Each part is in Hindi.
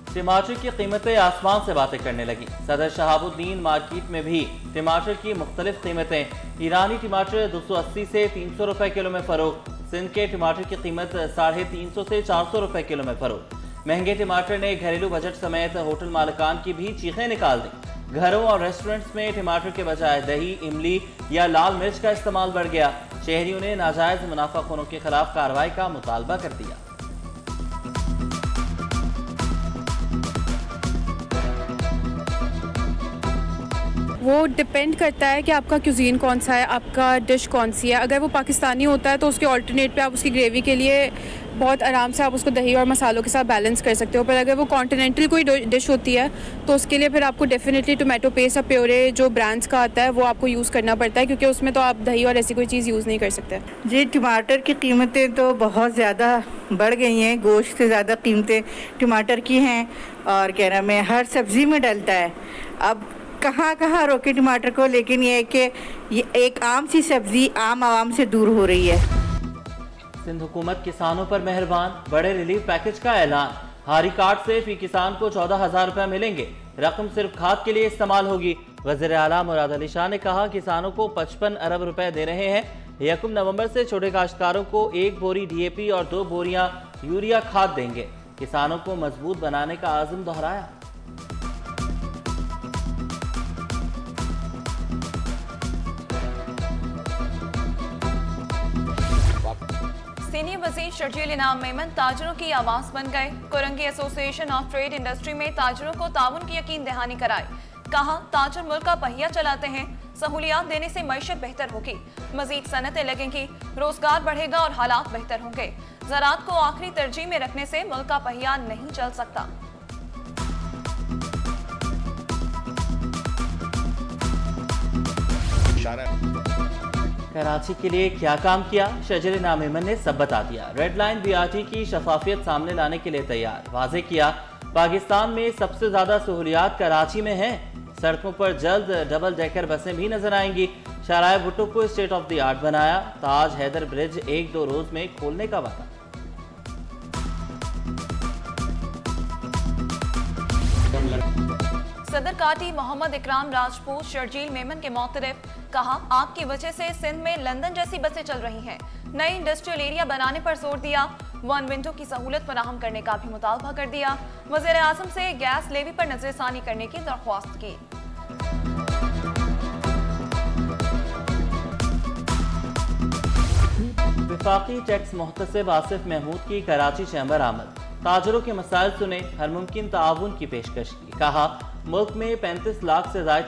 टमाटर की कीमतें आसमान से बातें करने लगी। सदर शहाबुद्दीन मार्केट में भी टमाटर की मुख्तलिफ कीमतें। ईरानी टमाटर 280 से 300 रुपए किलो में फरोख्त। सिंध के टमाटर की कीमत 350 से 400 रुपए किलो में फरोख्त। महंगे टमाटर ने घरेलू बजट समेत होटल मालिकान की भी चीखें निकाल दी। घरों और रेस्टोरेंट्स में टमाटर के बजाय दही, इमली या लाल मिर्च का इस्तेमाल बढ़ गया। शहरियों ने नाजायज मुनाफाखोरों के खिलाफ कार्रवाई का मुतालबा कर दिया। वो डिपेंड करता है कि आपका क्यूजीन कौन सा है, आपका डिश कौन सी है। अगर वो पाकिस्तानी होता है तो उसके ऑल्टरनेट पे आप उसकी ग्रेवी के लिए बहुत आराम से आप उसको दही और मसालों के साथ बैलेंस कर सकते हो। पर अगर वो कॉन्टिनेंटल कोई डिश होती है तो उसके लिए फिर आपको डेफिनेटली टोमेटो पेस्ट और प्योरे जो ब्रांड्स का आता है वो आपको यूज़ करना पड़ता है, क्योंकि उसमें तो आप दही और ऐसी कोई चीज़ यूज़ नहीं कर सकते। जी, टमाटर की कीमतें तो बहुत ज़्यादा बढ़ गई हैं। गोश्त से ज़्यादा कीमतें टमाटर की हैं और कह रहा मैं हर सब्ज़ी में डलता है। अब कहाँ रोके टमाटर को, लेकिन ये है कि ये एक आम सी सब्ज़ी आम आवाम से दूर हो रही है। सिंध हुकूमत किसानों पर मेहरबान, बड़े रिलीफ पैकेज का ऐलान। हारी कार्ड से फी किसान को 14,000 रुपये मिलेंगे। रकम सिर्फ खाद के लिए इस्तेमाल होगी। वज़ीर आला मुराद अली शाह ने कहा किसानों को 55 अरब रुपए दे रहे हैं। 1 नवंबर से छोटे काश्तकारों को 1 बोरी DAP और 2 बोरियां यूरिया खाद देंगे। किसानों को मजबूत बनाने का आज़म दोहराया। सीनियर वज़ीर शर्जील इनाम मेमन ताजरों की आवाज़ बन गए। Korangi association of trade industry में ताजरों को ताउन की यकीन दहानी कराई। कहा ताजर मुल्क का पहिया चलाते हैं, सहूलियात देने से मईशत बेहतर होगी, मजीद सनतें लगेंगी, रोजगार बढ़ेगा और हालात बेहतर होंगे। ज़राअत को आखिरी तरजीह में रखने से मुल्क का पहिया नहीं चल सकता। कराची के लिए क्या काम किया, शर्जील इनाम मेमन ने सब बता दिया। रेड लाइन BRT की शफाफियत सामने लाने के लिए तैयार। वाज़े किया पाकिस्तान में सबसे ज्यादा सहूलियात कराची में हैं। सड़कों पर जल्द डबल डेकर बसें भी नजर आएंगी। शाहराह भुट्टो को स्टेट ऑफ द आर्ट बनाया। ताज हैदर ब्रिज 1-2 रोज में खोलने का वादा। सदर काटी मोहम्मद इकराम राजपूत शर्जील मेमन के मौतरफ। कहा आपकी वजह से सिंध में लंदन जैसी बसें चल रही हैं। नई इंडस्ट्रियल एरिया बनाने पर जोर दिया। 1 विंडो की सहूलत फराहम करने का भी मुतालबा कर दिया। वज़ीर आज़म से गैस लेवी पर नजरसानी करने की दरख्वास्त की। वफाकी टैक्स मुहतसिब आसिफ महमूद की कराची चैम्बर आमद। ताजरों के मसाइल सुने, हर मुमकिन ताउन की पेशकश की। कहा मुल्क में 35 लाख से ज़ायद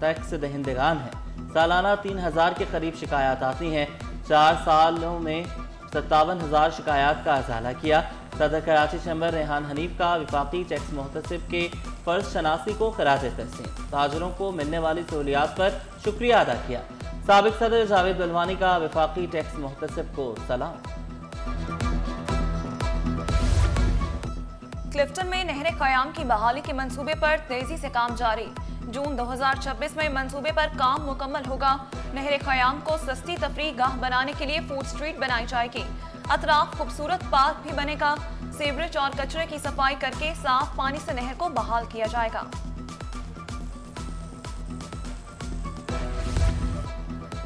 टैक्स दहिंदगान हैं। सालाना 3,000 के करीब शिकायत आती हैं। 4 सालों में 57,000 शिकायत का अजाला किया। सदर कराची चैम्बर रेहान हनीफ का वफाकी टैक्स मुहतसिब के फ़र्ज शनासी को खराज तहसीन। ताजरों को मिलने वाली सहूलियात पर शुक्रिया अदा किया। साबिक सदर जावेद बलवानी का वफाकी टैक्स मुहतसिब को सलाम। क्लिफ्टन में नहर क़याम की बहाली के मंसूबे पर तेजी से काम जारी। जून 2026 में मंसूबे पर काम मुकम्मल होगा। नहर क़याम को सस्ती तफरीह गाह बनाने के लिए फूड स्ट्रीट बनाई जाएगी। अतराफ खूबसूरत पार्क भी बनेगा। सीवरेज और कचरे की सफाई करके साफ पानी से नहर को बहाल किया जाएगा।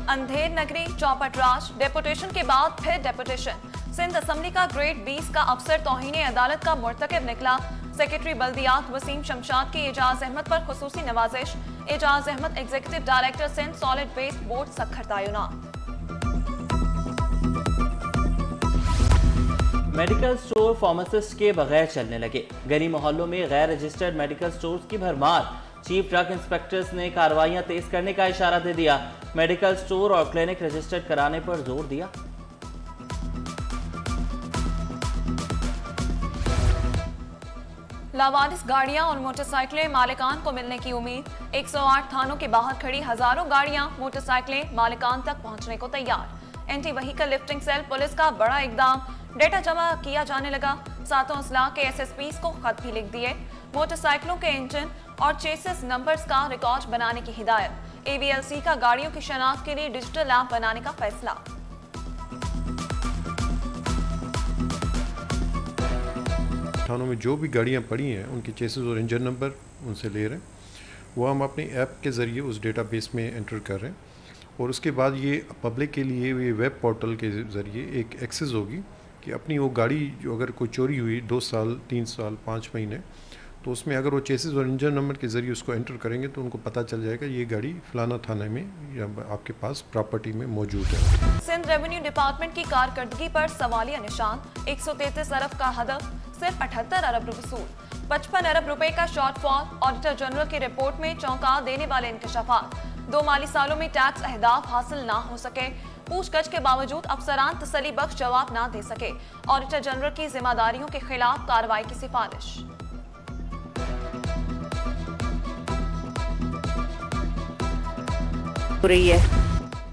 अंधेर नगरी चौपट राज, डेपुटेशन के बाद फिर डेपुटेशन। सिंध असम्बली का ग्रेड 20 का अफसर तौहीन अदालत का मुर्तकिब निकला। सेक्रेटरी बल्दियात वसीम शमशाद की एजाज अहमद पर खुसूसी नवाजिश। Ejaz Ahmed executive director Sindh solid waste board Sukkur तैनात। मेडिकल स्टोर फार्मासिस्ट के बगैर चलने लगे। गली मोहल्लों में गैर रजिस्टर्ड मेडिकल स्टोर्स की भरमार। चीफ ड्रग इंस्पेक्टर्स ने कार्रवाइयां तेज करने का इशारा दे दिया। मेडिकल स्टोर और क्लिनिक रजिस्टर्ड कराने पर जोर दिया। लावारिस गाड़ियां और मोटरसाइकिलें मालिकान को मिलने की उम्मीद। 108 थानों के बाहर खड़ी हजारों गाड़ियां, मोटरसाइकिलें मालिकान तक पहुंचने को तैयार। Anti vehicle lifting cell police का बड़ा इकदाम। डेटा जमा किया जाने लगा। 7 अजला के SSPs को खत भी लिख दिए। मोटरसाइकिलों के इंजन और चेसिस नंबर्स का रिकॉर्ड बनाने की हिदायत। AVLC का गाड़ियों की शनाख्त के लिए डिजिटल ऐप बनाने का फैसला। थानों में जो भी गाड़ियाँ पड़ी हैं उनके चेसेस और इंजन नंबर उनसे ले रहे हैं, वो हम अपनी ऐप के ज़रिए उस डेटाबेस में एंटर कर रहे हैं और उसके बाद ये पब्लिक के लिए ये वेब पोर्टल के ज़रिए एक एक्सेस होगी कि अपनी वो गाड़ी जो अगर कोई चोरी हुई 2 साल 3 साल 5 महीने, तो उसमें अगर वो चेसेस और इंजन नंबर के ज़रिए उसको एंटर करेंगे तो उनको पता चल जाएगा ये गाड़ी फलाना थाने में या आपके पास प्रॉपर्टी में मौजूद है। सिंध रेवेन्यू डिपार्टमेंट की कारकर्दगी पर सवालिया निशान। 133 अरब का हदफ, सिर्फ 78 अरब वसूल। 55 अरब रुपए का शॉर्टफॉल। ऑडिटर जनरल की रिपोर्ट में चौंका देने वाले इंकशाफात। 2 माली सालों में टैक्स अहदाफ हासिल ना हो सके। पूछताछ के बावजूद अफसरान तसल्ली बख्श जवाब ना दे सके। ऑडिटर जनरल की जिम्मेदारियों के खिलाफ कार्रवाई की सिफारिश।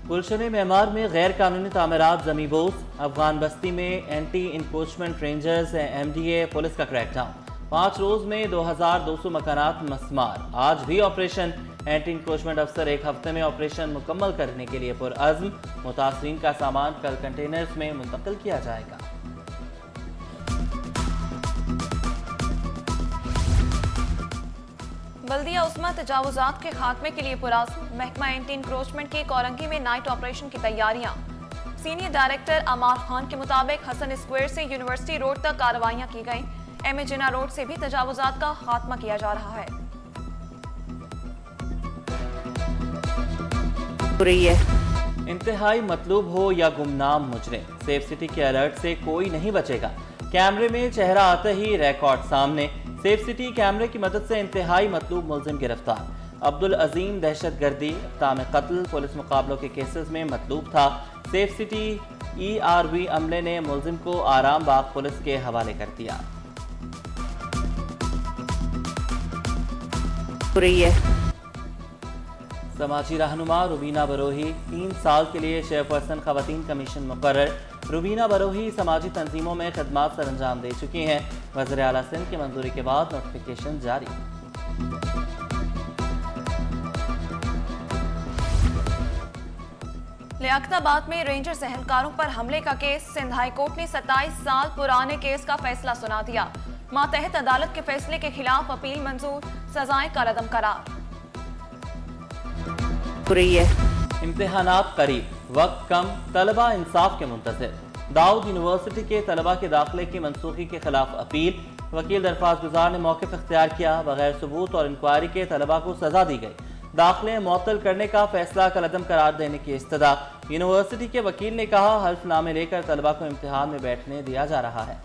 गुलशन मेमार में गैर कानूनी तामीरात जमीबोज। अफगान बस्ती में anti encroachment rangers MDA police का क्रैकडाउन। 5 रोज में 2200 मकानात मस्मार। आज भी ऑपरेशन। एंटी इंक्रोचमेंट अफसर 1 हफ्ते में ऑपरेशन मुकम्मल करने के लिए पुरअज़्म। मुतासरीन का सामान कल कंटेनर्स में मुंतकिल किया जाएगा। बल्दिया उस्मा तजावुजात के खात्मे के लिए पुरअज़्म। महकमा एंटी इंक्रोचमेंट की कोरंगी में नाइट ऑपरेशन की तैयारियां। सीनियर डायरेक्टर अमार खान के मुताबिक हसन स्क्वायर से यूनिवर्सिटी रोड तक कार्रवाइयां की गईं। MA जिन्ना रोड से भी तजावुजात का खात्मा किया जा रहा है। इंतहाई मतलूब हो या गुमनाम मुजरिम, सेफ सिटी के अलर्ट से कोई नहीं बचेगा। कैमरे में चेहरा आते ही रिकॉर्ड सामने। सेफ सिटी कैमरे की मदद से इंतहाई मतलूब मुलजिम गिरफ्तार। अब्दुल अजीम दहशतगर्दी, इक़्ताम कत्ल, पुलिस मुकाबलों के केसेस में मतलूब था। सेफ सिटी ERV अमले ने मुलजिम को आराम बाग पुलिस के हवाले कर दिया। समाजी रहनुमा रुबीना बरोही 3 साल के लिए चेयरपर्सन ख़वातीन कमीशन मुकर्रर। रुबीना बरोही समाजी तंजीमों में खदमात सर अंजाम दे चुकी हैं। वज़ीर आला सिंध की मंजूरी के बाद नोटिफिकेशन जारी। लियाकताबाद में रेंजर्स एहलकारों पर हमले का केस। सिंध हाई कोर्ट ने 27 साल पुराने केस का फैसला सुना दिया। मातहत अदालत के फैसले के खिलाफ अपील मंजूर। सजाएं कालअदम करार। इम्तिहानात करीब, वक्त कम, तलबा इंसाफ के मुंतज़िर। दाऊद यूनिवर्सिटी के तलबा के दाखिले की मनसूखी के खिलाफ अपील। वकील दरख्वास्त गुजार ने मौक़िफ़ इख्तियार किया। बगैर सबूत और इंक्वायरी के तलबा को सजा दी गई। दाखिले मुअत्तल करने का फैसला कलअदम करार देने की इस्तदा। यूनिवर्सिटी के वकील ने कहा हल्फनामे लेकर तलबा को इम्तिहान में बैठने दिया जा रहा है।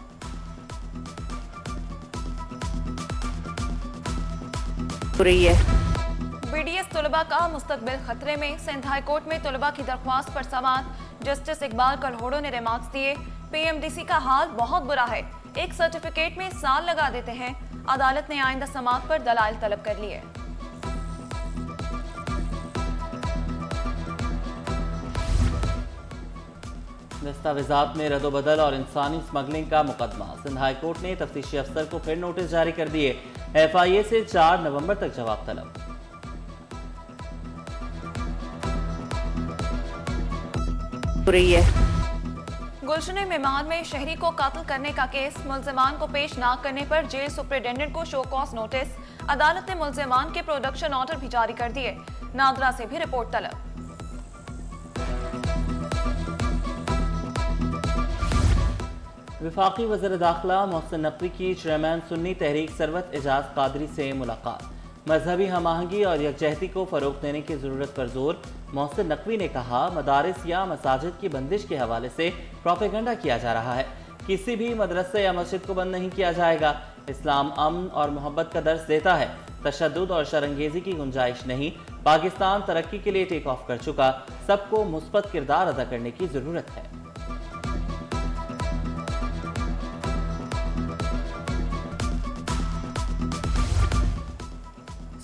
BDS तलबा का मुस्तकबिल खतरे में। सिंध हाई कोर्ट में तलबा की दरख्वास्त पर समाअत। जस्टिस इकबाल कलहोड़ो ने रिमार्क्स दिए। PMDC का हाल बहुत बुरा है, एक सर्टिफिकेट में साल लगा देते हैं। अदालत ने आइंदा समाअत पर दलाइल तलब कर लिए। दस्तावेजात में रद्दोबदल और इंसानी स्मगलिंग का मुकदमा। सिंध हाई कोर्ट ने तफ्तीशी अफसर को फिर नोटिस जारी कर दिए। FIA से 4 नवंबर तक जवाब तलब। गुलशन मेमार में शहरी को कत्ल करने का केस। मुल्जिमान को पेश न करने पर जेल सुपरिटेंडेंट को शो कॉज नोटिस। अदालत ने मुल्जिमान के प्रोडक्शन ऑर्डर भी जारी कर दिए। नादरा से भी रिपोर्ट तलब। वफाकी वज़ीर दाखिला मोहसिन नकवी की चेयरमैन सुन्नी तहरीक सरवत एजाज कादरी से मुलाकात। मजहबी हम-आहंगी और यकजहती को फ़रोग़ देने की ज़रूरत पर जोर। मोहसिन नकवी ने कहा मदारिस या मसाजिद की बंदिश के हवाले से प्रोपेगेंडा किया जा रहा है। किसी भी मदरसे या मस्जिद को बंद नहीं किया जाएगा। इस्लाम अमन और मोहब्बत का दर्स देता है, तशद्दुद और शरंगेजी की गुंजाइश नहीं। पाकिस्तान तरक्की के लिए टेक ऑफ कर चुका, सबको मुस्बत किरदार अदा करने की ज़रूरत है।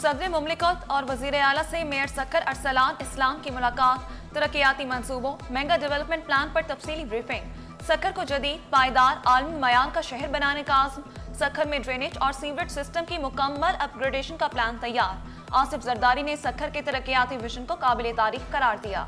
सदर मुमलिकत और वज़ीर आला से मेयर सक्कर अरसलान इस्लाम की मुलाकात। तरक्याती मंसूबों, मेगा डेवलपमेंट प्लान पर तफसीली ब्रीफिंग। सक्कर को जदीद, पायदार, आलमी मयार का शहर बनाने का आज़म। सक्कर में ड्रेनेज और सीवरेज सिस्टम की मुकम्मल अपग्रेडेशन का प्लान तैयार। आसिफ जरदारी ने सक्कर के तरक्याती विजन को काबिल तारीफ करार दिया।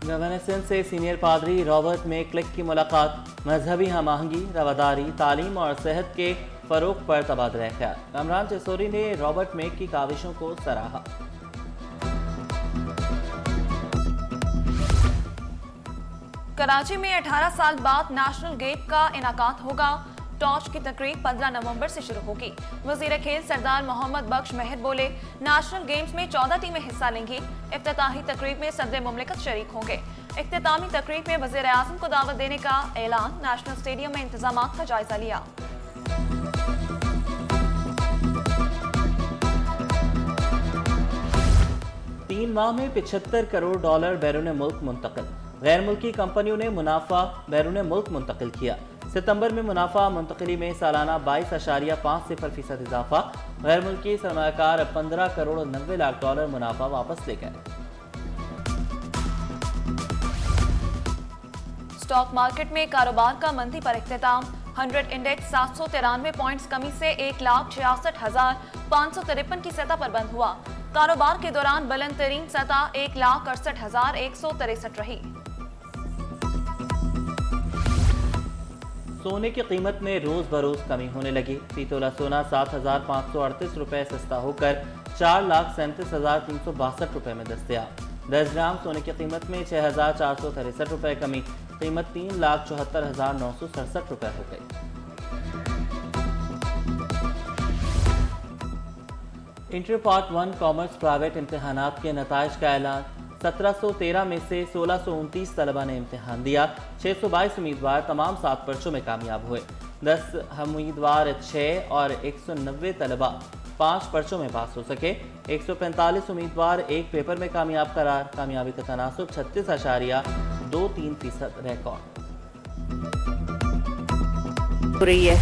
गवर्नर सिंध से सीनियर पादरी रॉबर्ट में क्लिक की मुलाकात, मजहबी हम-आहंगी, रवादारी, तालीम और सेहत के फरोग पर तबादला ख्याल। कमरान चेसोरी ने रॉबर्ट मेक की काविशों को सराहा। कराची में 18 साल बाद नेशनल गेम का इनाकात होगा। टॉर्च की तकरीब 15 नवंबर से शुरू होगी। वजीर खेल सरदार मोहम्मद बख्श महर बोले, नेशनल गेम्स में 14 टीमें हिस्सा लेंगी। इफ्तिताही तकरीब में सदर मुमलिकत शरीक होंगे। इख्तितामी तकरीब में वजीर आज़म को दावत देने का ऐलान। नेशनल स्टेडियम में इंतजामात का जायजा लिया। तीन माह में $75 करोड़ बैरून मुल्क मुंतकिल। गैर मुल्की कंपनियों ने मुनाफा बैरून मुल्क मुंतकिल किया। सितंबर में मुनाफा मुंतकली में सालाना 22.50% इजाफा। गैर मुल्की सरमायाकार $15 करोड़ 90 लाख मुनाफा वापस ले गए। स्टॉक मार्केट में कारोबार का मंदी पर इख्तिताम। 100 इंडेक्स 793 पॉइंट्स कमी से 1,66,553 की सतह पर बंद हुआ। कारोबार के दौरान बुलंद तरीन सतह 1,68,163 रही। सोने की कीमत में रोज बरोज कमी होने लगी। फी तोला सोना 7,538 रुपए सस्ता होकर 4,37,362 रुपए में दस्तयाब। 10 ग्राम सोने की कीमत में 6,463 रुपए कमी, कीमत 3,74,967 रुपए हो गई। इंटर पार्ट 1 कॉमर्स प्राइवेट इम्तहानात के नताइज का ऐलान। 1713 में से 1629 तलबा ने इम्तहान दिया। 622 उम्मीदवार तमाम 7 पर्चों में कामयाब हुए। 10 उम्मीदवार 6 और 190 तलबा 5 पर्चों में पास हो सके। 145 उम्मीदवार एक पेपर में कामयाब करार। कामयाबी का तनासुब 36.23% रिकॉर्ड हो रही है।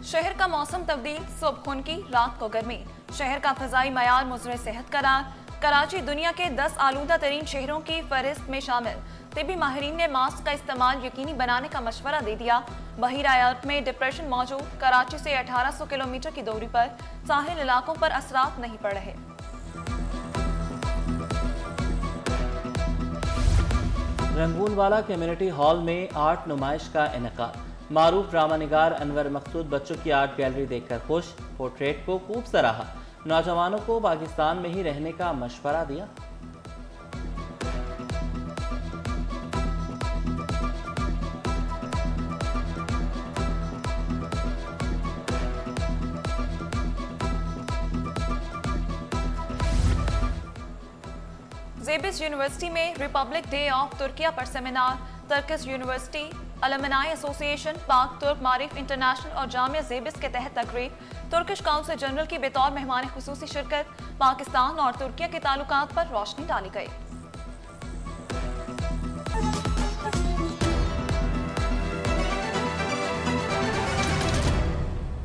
शहर का मौसम तब्दील, सुबह खुनकी, रात को गर्मी। शहर का फ़ज़ाई मयार मुज़र सेहत करार। कराची दुनिया के 10 आलूदा तरीन शहरों की फहरिस्त में शामिल। तिबी माहिरीन ने मास्क का इस्तेमाल यकीनी बनाने का मशवरा दे दिया। बहीरा अर्थ में डिप्रेशन मौजूद। कराची से 1800 किलोमीटर की दूरी पर साहिल इलाकों पर असरात नहीं पड़ रहे। रंगूनवाला कम्युनिटी हॉल में आर्ट नुमाइश का इनेकाद। मारूफ ड्रामा निगार अनवर मकसूद बच्चों की आर्ट गैलरी देखकर खुश। पोर्ट्रेट को खूब सराहा। नौजवानों को पाकिस्तान में ही रहने का मशवरा दिया। ज़ेबिस यूनिवर्सिटी में रिपब्लिक डे ऑफ तुर्किया पर seminar. Turkish university alumni association, पाक तुर्क मारिफ इंटरनेशनल और जामिया ज़ेबिस के तहत तकरीब। तुर्किश काउंसिल जनरल की बेतौर मेहमान खुसूसी शिरकत। पाकिस्तान और तुर्किया के ताल्लुकात पर रोशनी डाली गई।